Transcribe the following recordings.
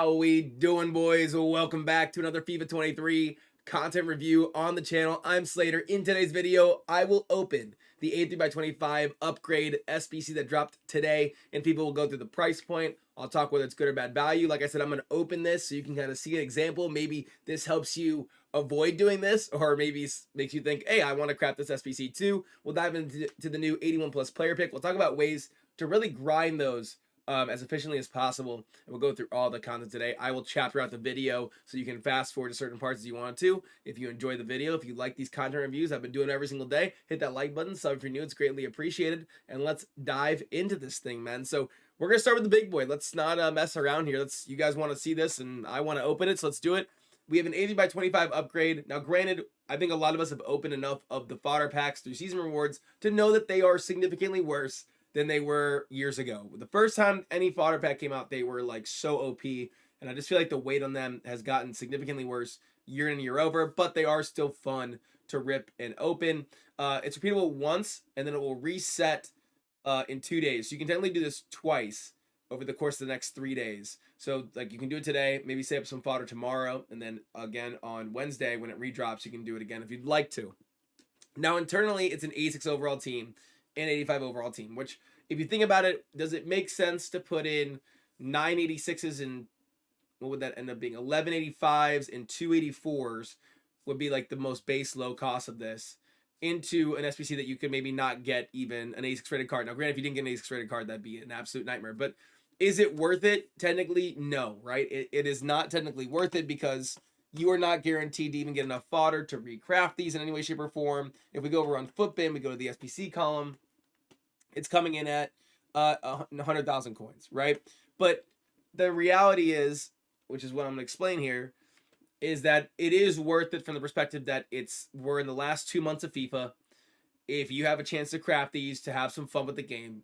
How we doing, boys? Welcome back to another FIFA 23 content review on the channel. I'm Slater. In today's video, I will open the 83x25 upgrade SBC that dropped today, and people will go through the price point. I'll talk whether it's good or bad value. Like I said, I'm going to open this so you can kind of see an example. Maybe this helps you avoid doing this, or maybe makes you think, hey, I want to craft this SBC too. We'll dive into the new 81 plus player pick. We'll talk about ways to really grind those as efficiently as possible, and we'll go through all the content today. I will chapter out the video so you can fast forward to certain parts as you want to. If you enjoy the video, if you like these content reviews, I've been doing every single day, hit that like button, sub if you're new, it's greatly appreciated, and let's dive into this thing, man. So we're gonna start with the big boy. Let's not mess around here. You guys want to see this, and I want to open it, so let's do it. We have an 80x25 upgrade. Now, granted, I think a lot of us have opened enough of the fodder packs through season rewards to know that they are significantly worse than they were years ago. The first time any fodder pack came out, they were like so OP, and I just feel like the weight on them has gotten significantly worse year in and year over, but they are still fun to rip and open. It's repeatable once, and then it will reset in 2 days. So you can technically do this twice over the course of the next 3 days. So like you can do it today, maybe save up some fodder tomorrow, and then again on Wednesday when it redrops, you can do it again if you'd like to. Now internally, it's an 86 overall team and 85 overall team, which if you think about it, does it make sense to put in 986s and what would that end up being? 1185s and 284s would be like the most base low cost of this into an SBC that you could maybe not get even an 86 rated card. Now, granted, if you didn't get an 86 rated card, that'd be an absolute nightmare, but is it worth it? Technically, no, right? It is not technically worth it because you are not guaranteed to even get enough fodder to recraft these in any way, shape, or form. If we go over on Footbin, we go to the SBC column, it's coming in at 100,000 coins, right? But the reality is, which is what I'm going to explain here, is that it is worth it from the perspective that we're in the last 2 months of FIFA. If you have a chance to craft these, to have some fun with the game,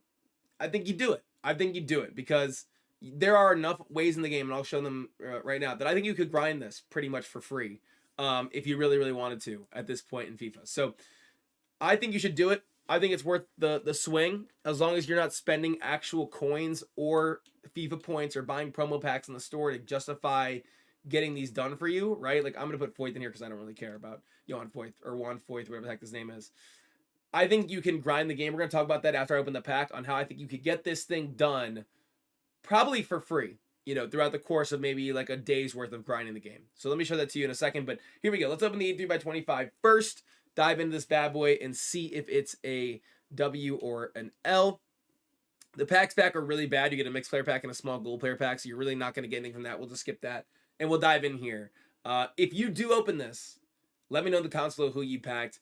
I think you do it. I think you do it because there are enough ways in the game, and I'll show them right now, that I think you could grind this pretty much for free if you really, really wanted to at this point in FIFA. So I think you should do it. I think it's worth the swing as long as you're not spending actual coins or FIFA points or buying promo packs in the store to justify getting these done for you, right? Like I'm going to put Foyth in here because I don't really care about Johan Foyth or Juan Foyth, whatever the heck his name is. I think you can grind the game. We're going to talk about that after I open the pack on how I think you could get this thing done probably for free, throughout the course of maybe like a day's worth of grinding the game. So let me show that to you in a second, but here we go. Let's open the 83x25 first. Dive into this bad boy and see if it's a W or an L. The packs back are really bad. You get a mixed player pack and a small gold player pack, so you're really not going to get anything from that. We'll just skip that, and we'll dive in here. If you do open this, let me know in the comments below who you packed.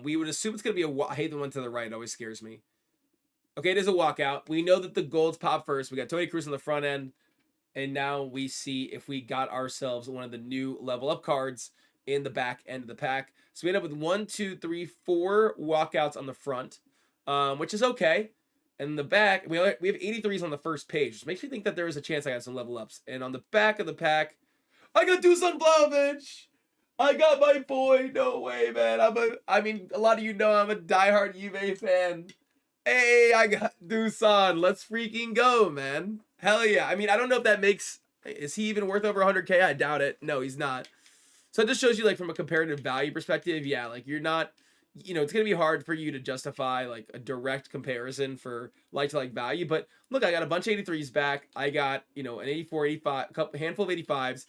We would assume it's going to be I hate the one to the right. It always scares me. Okay, it is a walkout. We know that the golds pop first. We got Toty on the front end, and now we see if we got ourselves one of the new level up cards in the back end of the pack. So we end up with 1, 2, 3, 4 walkouts on the front, which is okay. And in the back, we have 83s on the first page, which makes me think that there is a chance I got some level ups. And on the back of the pack, I got Dusan Vlahovic. I got my boy. No way, man. I mean, a lot of you know I'm a diehard Juve fan. Hey, I got Dusan. Let's freaking go, man. Hell yeah. I mean, I don't know if that is he even worth over 100K? I doubt it. No, he's not. So it just shows you, like, from a comparative value perspective, yeah, like, you're not, it's going to be hard for you to justify, like, a direct comparison for like-to-like value. But, look, I got a bunch of 83s back. I got, an 84, 85, a handful of 85s,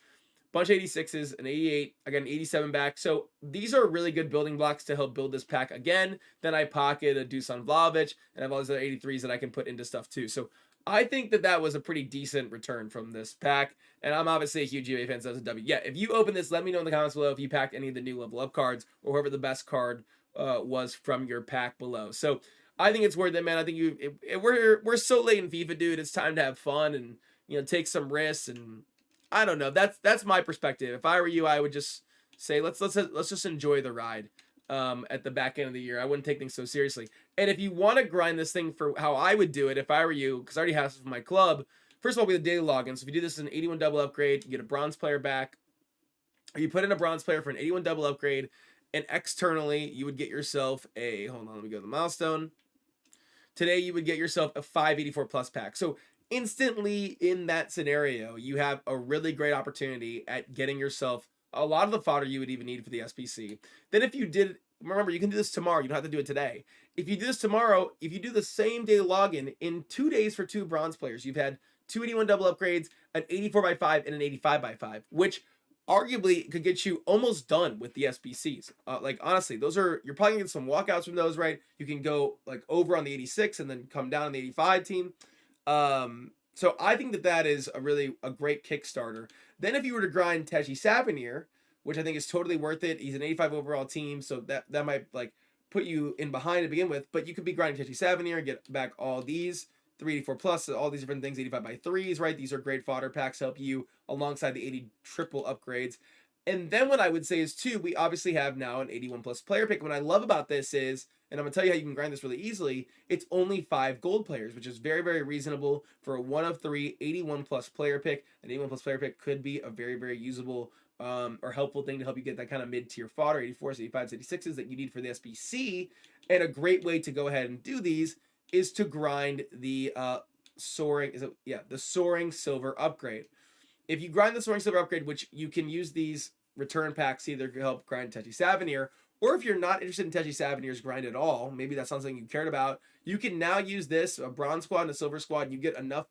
bunch of 86s, an 88. I got an 87 back. So these are really good building blocks to help build this pack again. Then I pocket a Dusan Vlahovic, and I have all these other 83s that I can put into stuff, too. So I think that was a pretty decent return from this pack, and I'm obviously a huge UA fan, so that's a W. Yeah, if you open this, let me know in the comments below if you packed any of the new level up cards or whoever the best card was from your pack below. So I think it's worth it, man. I think we're so late in FIFA, dude. It's time to have fun and take some risks, and I don't know. That's my perspective. If I were you, I would just say let's just enjoy the ride. At the back end of the year, I wouldn't take things so seriously. And if you want to grind this thing for how I would do it if I were you, because I already have this with my club, first of all, we have daily login. So if you do this as an 81 double upgrade, you get a bronze player back. Or you put in a bronze player for an 81 double upgrade, and externally, you would get yourself hold on, let me go to the milestone. Today, you would get yourself a 584 plus pack. So instantly in that scenario, you have a really great opportunity at getting yourself a lot of the fodder you would even need for the SBC. Then if you did, remember, you can do this tomorrow. You don't have to do it today. If you do this tomorrow, if you do the same day login in 2 days for 2 bronze players, you've had 2 81 double upgrades, an 84x5, and an 85x5, which arguably could get you almost done with the SBCs. Like, honestly, those are, you're probably gonna get some walkouts from those, right? You can go like over on the 86 and then come down on the 85 team. So I think that that is a great Kickstarter. Then if you were to grind Teji Savanier, which I think is totally worth it, he's an 85 overall team, so that might like put you in behind to begin with, but you could be grinding Teji Savanier and get back all these 384 plus, all these different things, 85 by 3s, right? These are great fodder packs to help you alongside the 80 triple upgrades. And then what I would say is too, we obviously have now an 81 plus player pick. What I love about this is, and I'm gonna tell you how you can grind this really easily, it's only 5 gold players, which is very, very reasonable for a 1 of 3 81 plus player pick. An 81 plus player pick could be a very, very usable or helpful thing to help you get that kind of mid-tier fodder, 84s, 85s, 86s that you need for the SBC. And a great way to go ahead and do these is to grind the soaring silver upgrade. If you grind the soaring silver upgrade, which you can use these return packs either to help grind Teji Savanier, or if you're not interested in Teji Savanier's grind at all, maybe that's not something you cared about, you can now use this, a bronze squad and a silver squad, and you get enough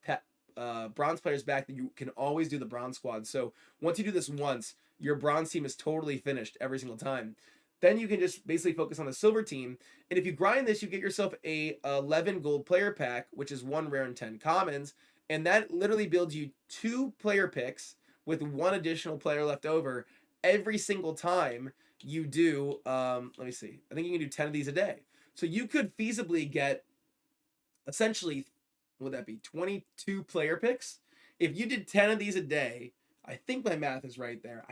bronze players back that you can always do the bronze squad. So once you do this once, your bronze team is totally finished every single time. Then you can just basically focus on the silver team. And if you grind this, you get yourself a 11 gold player pack, which is 1 rare and 10 commons. And that literally builds you 2 player picks with 1 additional player left over every single time you do, let me see, I think you can do 10 of these a day. So you could feasibly get essentially, would that be 22 player picks? If you did 10 of these a day, I think my math is right there.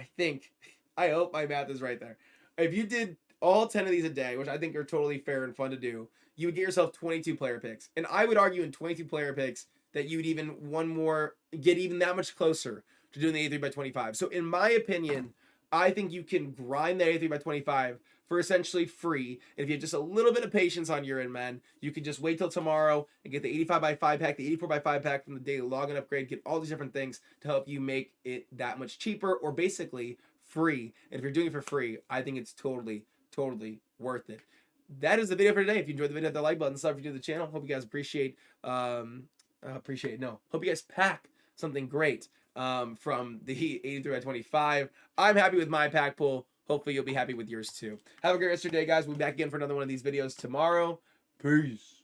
I hope my math is right there. If you did all 10 of these a day, which I think are totally fair and fun to do, you would get yourself 22 player picks. And I would argue in 22 player picks that you would get even that much closer to doing the 83 by 25. So in my opinion, I think you can grind the 83 by 25 for essentially free. And if you have just a little bit of patience on your end, man, you can just wait till tomorrow and get the 85 by 5 pack, the 84 by 5 pack from the daily login upgrade, get all these different things to help you make it that much cheaper or basically free. And if you're doing it for free, I think it's totally worth it. That is the video for today. If you enjoyed the video, hit the like button, subscribe to the channel. Hope you guys hope you guys pack something great from the 83 by 25. I'm happy with my pack pull. Hopefully you'll be happy with yours too. Have a great rest of your day, guys. We'll be back again for another one of these videos tomorrow. Peace.